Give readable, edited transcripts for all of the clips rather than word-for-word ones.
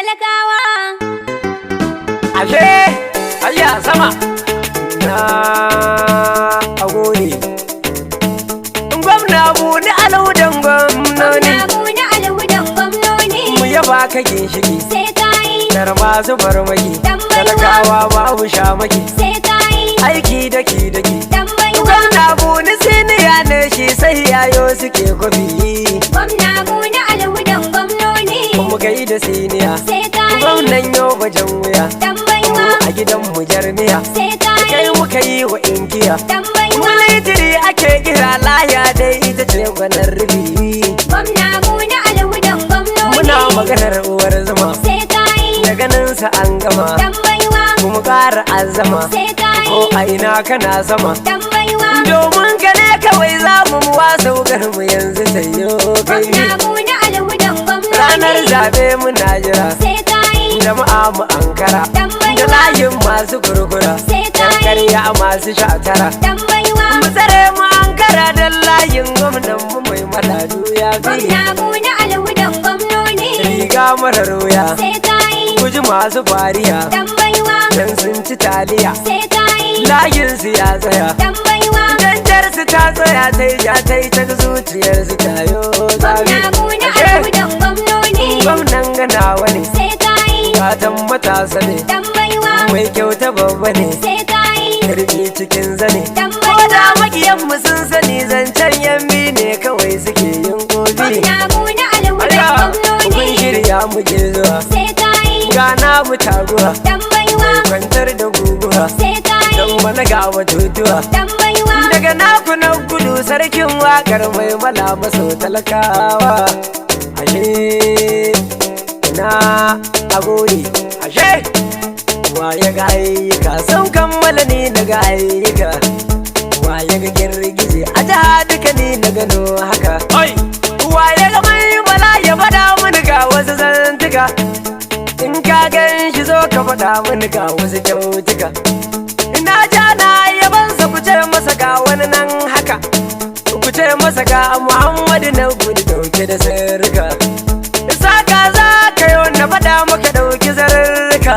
talakawa. Ashe, ayya sama na agode. Gwamna Buni alhudan gwamnoni, Gwamna alhudan gwamnoni. mu yaba ka ginshiki, Sai kayi, dar masu farmaki, Dan baiwa. talakawa babu shamaki, sai kayi, aiki daki. dan baiwa. Gwamna Buni siniya ne shi sai yayo suke kwafi, Gwamna alhudan gwamnoni. mu gai da siniya. Sai kayi, Gwamnan yau bajan wuya, dan baiwa. a gidan mu jarmiya, Sai kai kayi, muka yi wa inkiya. dan baiwa. Militiri ake kira laya dai ita ce gwanar rufi. Gwamna alhudan gwamnoni. Muna maganar uwar zuma, Sai kayi, da ganinsa an gama, dan baiwa. mu ƙara azama, Sai kayi, ko a ina kana sama. dan baiwa. Domin ka ne kawai za mu wasa wugar mu yanzu ta yo kai. Gwamna alhudan gwamnoni. Ranar zabe muna jira, Sai kayi, jama'a mu ankara, dan da baiwa. layin masu kurkura, Sai yan kayi, karya masu shatara. dan baiwa. Mu tsare mu ankara don layin gwamnan mu mai maladu ya fi. Gwamna alhudan gwamnoni. Riga marar wuya, Sai kayi, guji masu fariya, dan baiwa. dan sun ci taliya. Sai kayi, Layinsu ya tsaya, dan baiwa. danjarsu ta tsaya ta yi ja ta yi ta zuciyarsu ta yo zabi. Gwamna Ashe, alhudan gwamnoni. gwamnan ganawa ne, Sai kayi, gatan matasa ne, dan baiwa. mai kyauta babba ne, Sai kayi, karbi cikin zane. dan Ko baiwa. da makiyanmu sun sani zancen yammi ne kawai suke yin gobe. Gwamna alhudan Aya, kun gwamnoni. shirya mu je zuwa, Sai kayi, gana mu taguwa, dan baiwa. kwantar da guguwa, Sai kayi, don mana ga batutuwa. dan baiwa. Daga naku na gudu sarkin wakar mai mala maso talakawa. Ashe ina agode, ashe waye ga ayyuka sun kammala ni daga ayyuka, waye ga girgize a jiha duka ni na gano haka. Waye ga mai bala ya faɗa mini ga wasu zantuka, in ka gan shi zo ka faɗa mini ga wasu kyautuka. Ina ja na yabansa ku ce masa ga wani nan haka, ku ce masa ga Muhammadu na gudu dauke da sirrika. Saka za ka yi na faɗa maka dauki zarurruka,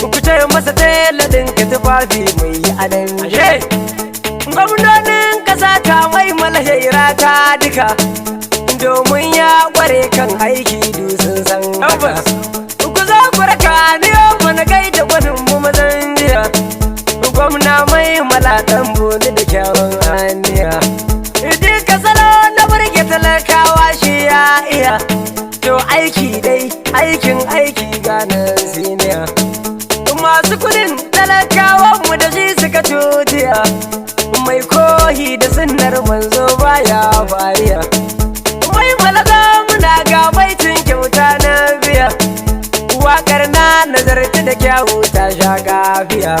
ku ce masa tela ɗinka tufafi mai yi adan. Ashe, gwamnonin ƙasa ta mai malhaira ta duka, domin ya ƙware kan aiki dusun san haka. Ku zo ku raka ni yau mana gaida gwanin mu mazan jiya, gwamna mai malaɗan buni da kyawun haniya. Duka salo na burge talakawa shi ya iya, to aiki dai aikin aiki ganin siniya. Masu kudin talakawan mu da shi suka tutiya, mai kohi da sunnar manzo baya fariya. Mai malaga muna ga baitin kyauta na biya, waƙar na nazarci da kyawu ta sha gafiya.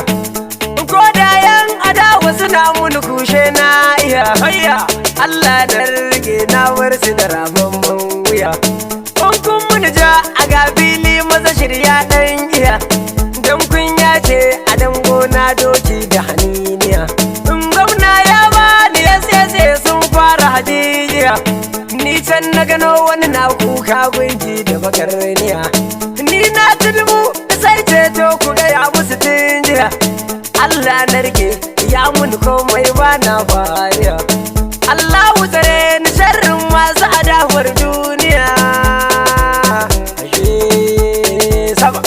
Ko da yan adawa suna muni kushe na iya hayya, Allah da rage na warsu da ramamman wuya. Kun muni ja a gabili maza shirya ɗan iya, don kunya ce a dango na doki da haniniya. Gwamna ya bani ya sai sun fara hajijiya, ni can na gano wani na kuka gunki da bakarniya. Ni na tulmu sai ceto ku gaya musu tun jiya, Allah na rike ya muni komai ba na fariya. Allahu tsare ni sharrin masu adawar duniya. Ashe sama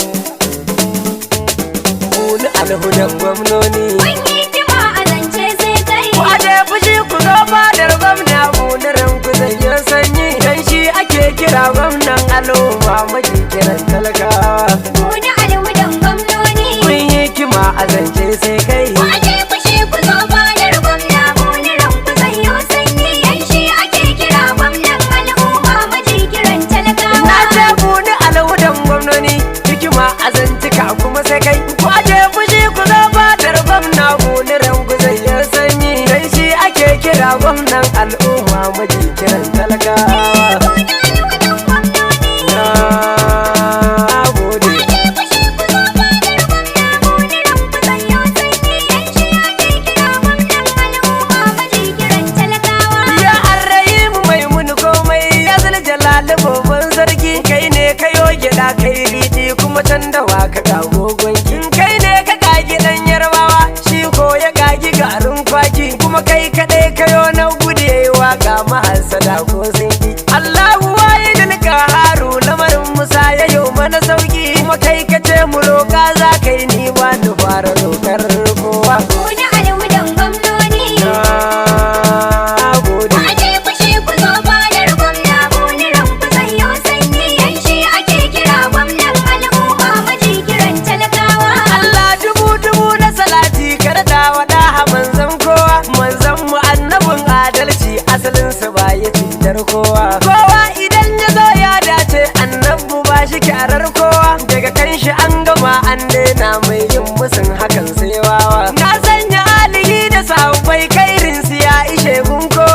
Buni alhudan gwamnoni, Kun yi kima a zance sai kai. ku aje fushi ku zo fadar gwamna Buni ranku zai yi sanyi, dan shi ake kira gwamnan al'umma maji kiran talakawa. Gwamna alhudan gwamnoni. Kun yi kima a zance sai kai, Ku aje fushi ku zo fadar gwamna. Buni ranku zai yi sanyi. Yan shi ake kira gwamnan al'umma maji kiran talakawa. na ce Buni alhudan gwamnoni, hikima a zantuka kuma sai kai. Ku aje fushi ku zo fadar gwamna Buni ranku zai yi sanyi, dan shi ake kira gwamnan al'umma maji kiran talakawa. Gwamna alhudan gwamnoni. Na kuma kai kaɗai kayo na gudewa ga mahasada ko sun ki. Allahu wahidul qaharu lamarin Musa ya yau mana sauki, kuma kai kace mu roƙa za ka yi ni ba ni fara roƙar kowa. Kuna alwudan gwamnoni. Gode. Aje fushi ku zo fadar gwamna buniran ku sanyo sanyi. Yan shi ake kira gwamnan al'umma maji kiran talakawa. Allah dubu na salati karda wada manzan kowa, manzan mu annabin adalci asalin sa ba ya cutar kowa. Kowa idan ya zo ya dace annabu ba shi kyarar kowa, daga kan shi an gama an daina mai yin musun hakan sai wawa. Na sanya alihi da sahabbai kairin su ya ishe gunko,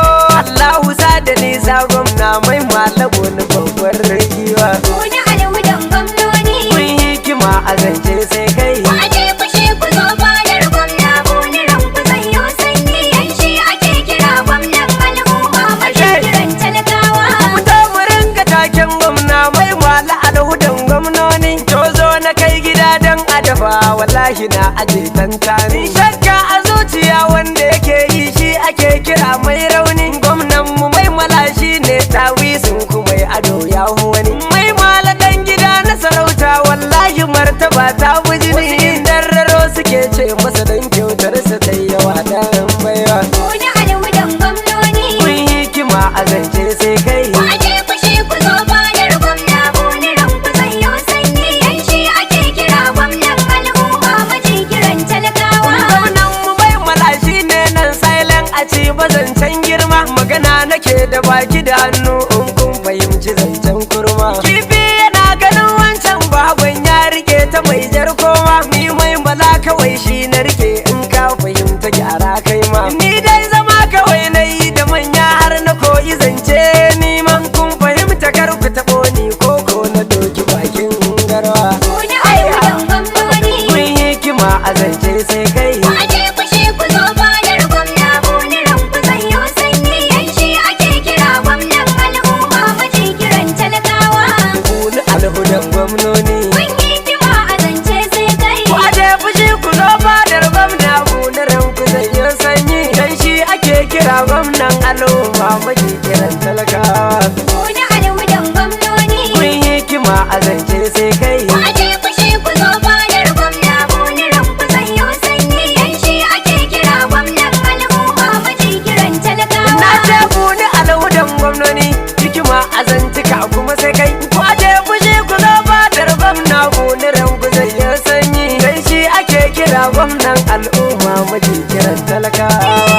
Allahu sa da nisa gwamna mai malabo na babbar rigiwa. Kuna alwudan gwamnoni. Kun hikima a zance sai kai. Aje fushi ku zo fadar gwamna buniran ku sanyo sanyi. Yan shi ake kira gwamnan al'umma maji kiran talakawa. Fito mu ringa taken gwamna mai wala alhudan gwamnoni. To zo na kai gida don adafa wallahi na aje tantani. Shakka a zuciya wanda yake yi shi ake kira mai rauni. Gwamnan mu mai malashi ne tawisin ku mai ado ya wani. Mai malakan gida na sarauta wallahi martaba ta bujini. Darraro suke ce masa dan kyautar sa ta yawa dan baiwa. Kuna alwudan gwamnoni. Kun hikima a zance sai kai. Aje fushi ku zo fadar gwamna buniran ku sanyo sanyi. Yan shi ake kira gwamnan al'umma maji kiran talakawa. Gwamnan mu bai malashi ne nan silent a ci zancen girma. Magana nake da baki da hannu in kun fahimci zancen kurma. Kifi yana ganin wancan baban ya rike ta mai jar koma. Ni mai mala kawai shi na rike in ka fahimta gyara kai ma. Ni dai zama kawai na yi da manya har na koyi zance. Ni man kun fahimta kar ku taɓo ni ko na doki bakin garwa. Kuna alwudan gwamnoni. Kun hikima a zance sai kai. Aje fushi ku zo fadar gwamna buniran ku sanyo sanyi. Yan shi ake kira gwamnan al'umma maji kiran talakawa. Kuni alhudan gwamnoni. Kun hikima a zance sai kai. Waje fushi ku zo fadar gwamna bunaran ku zanyo sanyi. Dan shi ake kira gwamnan al'umma maji kiran talakawa. Kuna alwudan gwamnoni. Kun hikima a zance sai kai. Aje fushi ku zo fadar gwamna buniran ku sanyo sanyi. Yan shi ake kira gwamnan al'umma maji kiran talakawa. Na ce kuni alhudan gwamnoni. Hikima a zantuka kuma sai kai. Waje fushi ku zo fadar gwamna bunaran ku zanyo sanyi. Dan shi ake kira gwamnan al'umma maji kiran talakawa.